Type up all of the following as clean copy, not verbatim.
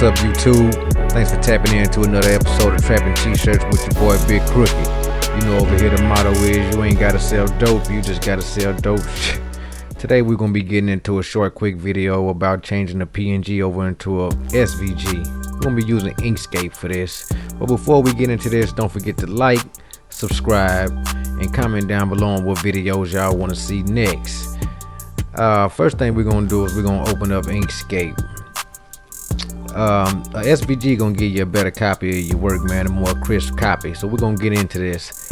What's up, YouTube? Thanks for tapping into another episode of Trapping T-Shirts with your boy Big Crooked. You know, over here the motto is you ain't gotta sell dope, you just gotta sell dope. Today we're gonna be getting into a short, quick video about changing the PNG over into a SVG. We're gonna be using Inkscape for this. But before we get into this, don't forget to like, subscribe, and comment down below on what videos y'all want to see next. First thing we're gonna do is we're gonna open up Inkscape. A SVG gonna give you a better copy of your work, man, a more crisp copy. So we're gonna get into this.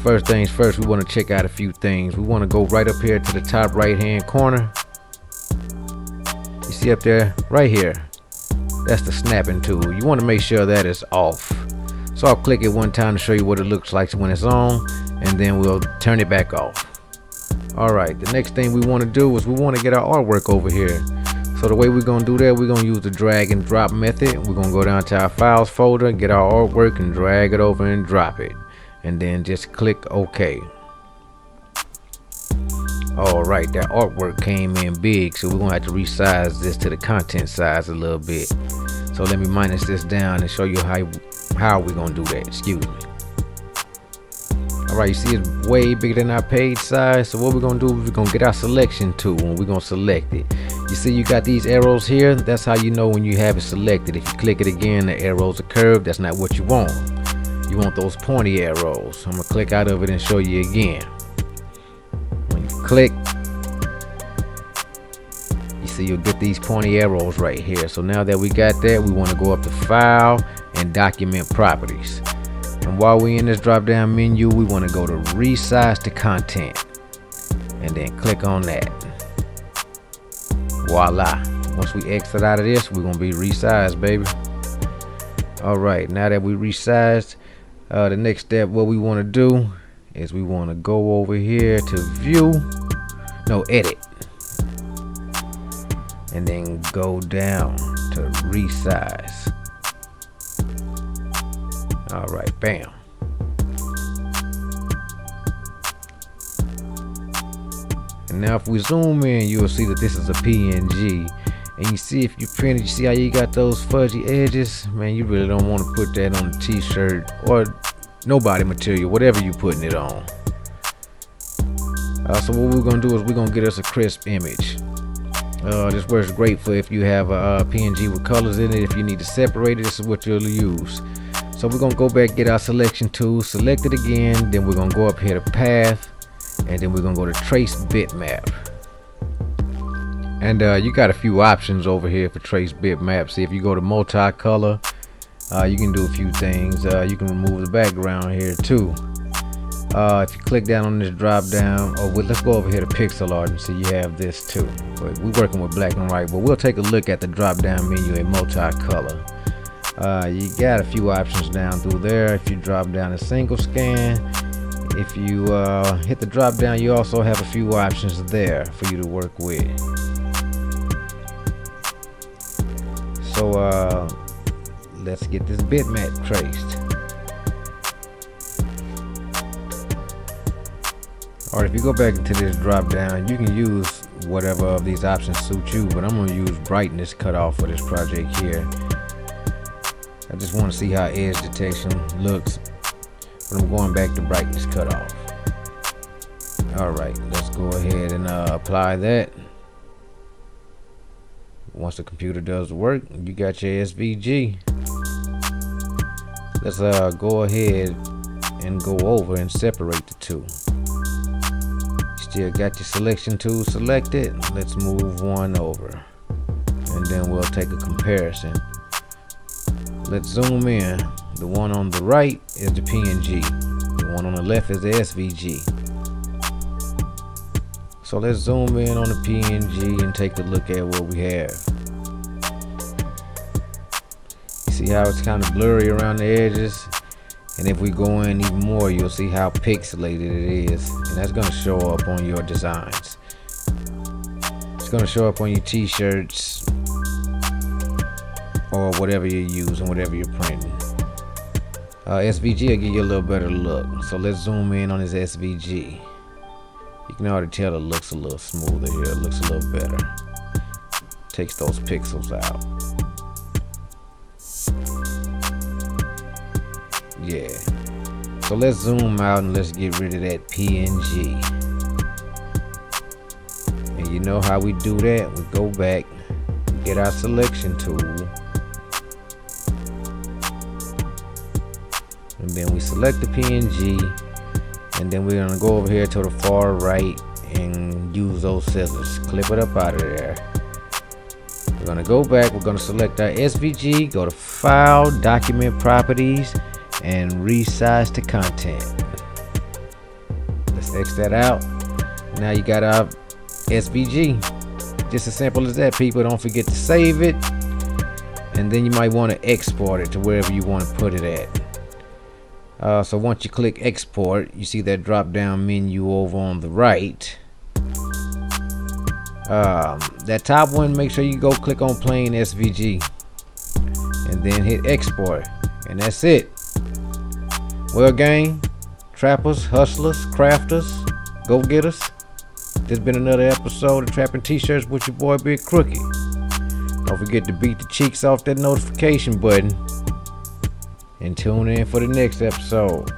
First things first, we want to check out a few things. We want to go right up here to the top right hand corner. You see up there, right here, that's the snapping tool. You want to make sure that is off. So I'll click it one time to show you what it looks like when it's on, and then we'll turn it back off. Alright, the next thing we want to do is we want to get our artwork over here. So the way we're going to do that, we're going to use the drag and drop method. We're going to go down to our files folder, get our artwork, and drag it over and drop it. And then just click OK. Alright, that artwork came in big, so we're going to have to resize this to the content size a little bit. So let me minus this down and show you how we're going to do that. Excuse me. Alright, you see it's way bigger than our page size. So what we're going to do is we're going to get our selection tool and we're going to select it. You see you got these arrows here. That's how you know when you have it selected. If you click it again, the arrows are curved. That's not what you want. You want those pointy arrows. I'm going to click out of it and show you again. When you click, you see you'll get these pointy arrows right here. So now that we got that, we want to go up to File and Document Properties. And while we're in this drop down menu, we want to go to Resize to Content and then click on that. Voila. Once we exit out of this, we're going to be resized, baby. Alright, now that we resized, the next step, what we want to do is we want to go over here to Edit. And then go down to Resize. Alright, bam. And now if we zoom in, you'll see that this is a PNG. And you see if you print it, you see how you got those fuzzy edges? Man, you really don't want to put that on a t-shirt or no body material, whatever you're putting it on. So what we're going to do is we're going to get us a crisp image. This works great for if you have a PNG with colors in it. If you need to separate it, this is what you'll use. So we're going to go back, get our selection tool, select it again, then we're going to go up here to Path, and then we're going to go to Trace Bitmap. And you got a few options over here for Trace Bitmap. See, if you go to multicolor, you can do a few things. You can remove the background here too. If you click down on this drop down, let's go over here to pixel art and see you have this too. But we're working with black and white, but we'll take a look at the drop down menu in multicolor. You got a few options down through there. If you drop down a single scan, if you hit the drop down, you also have a few options there for you to work with. So let's get this bitmap traced. Or if you go back into this drop down, you can use whatever of these options suit you, but I'm going to use brightness cutoff for this project here. I just want to see how edge detection looks, but I'm going back to brightness cutoff. Alright, let's go ahead and apply that. Once the computer does the work, you got your SVG. Let's go ahead and go over and separate the two. Still got your selection tool selected. Let's move one over, and then we'll take a comparison. Let's zoom in. The one on the right is the PNG. The one on the left is the SVG. So let's zoom in on the PNG and take a look at what we have. You see how it's kind of blurry around the edges? And if we go in even more, you'll see how pixelated it is. And that's going to show up on your designs. It's going to show up on your t-shirts or whatever you're using, whatever you're printing. SVG will give you a little better look. So let's zoom in on this SVG. You can already tell it looks a little smoother here. It looks a little better. Takes those pixels out. Yeah. So let's zoom out and let's get rid of that PNG. And you know how we do that? We go back, get our selection tool, and then we select the PNG, and then we're gonna go over here to the far right and use those scissors. Clip it up out of there. We're gonna go back, we're gonna select our SVG, go to File, Document Properties, and resize to content. Let's X that out. Now you got our SVG. Just as simple as that, people. Don't forget to save it, and then you might want to export it to wherever you want to put it at. So once you click export, you see that drop down menu over on the right. That top one, make sure you go click on plain SVG and then hit export, and that's it. Well, gang, trappers, hustlers, crafters, go-getters, this been another episode of Trapping T-Shirts with your boy Big Crookie. Don't forget to beat the cheeks off that notification button and tune in for the next episode.